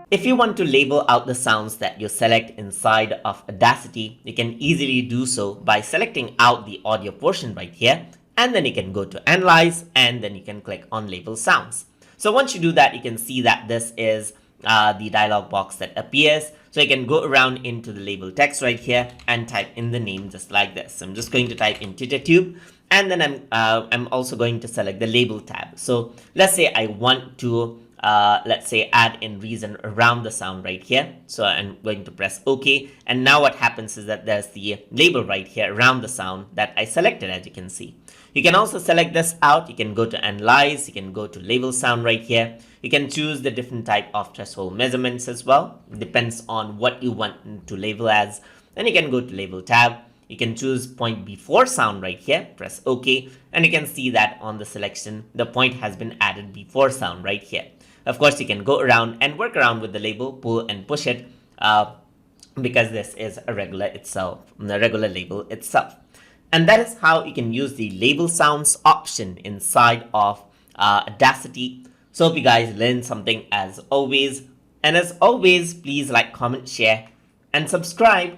If you want to label out the sounds that you select inside of Audacity, you can easily do so by selecting out the audio portion right here, and then you can go to Analyze, and then you can click on Label Sounds. So once you do that, you can see that this is the dialog box that appears. So you can go around into the label text right here and type in the name just like this. So I'm just going to type in TutorTube, and then I'm also going to select the label tab. So let's say I want to let's say add in reason around the sound right here. So I'm going to press OK. And now what happens is that there's the label right here around the sound that I selected, as you can see. You can also select this out. You can go to Analyze. You can go to Label Sound right here. You can choose the different type of threshold measurements as well. It depends on what you want to label as. Then you can go to Label tab. You can choose point before sound right here, press OK, and you can see that on the selection, the point has been added before sound right here. Of course, you can go around and work around with the label, pull and push it, because this is a regular label itself. And that is how you can use the label sounds option inside of Audacity. So hope you guys learned something as always. And as always, please like, comment, share, and subscribe.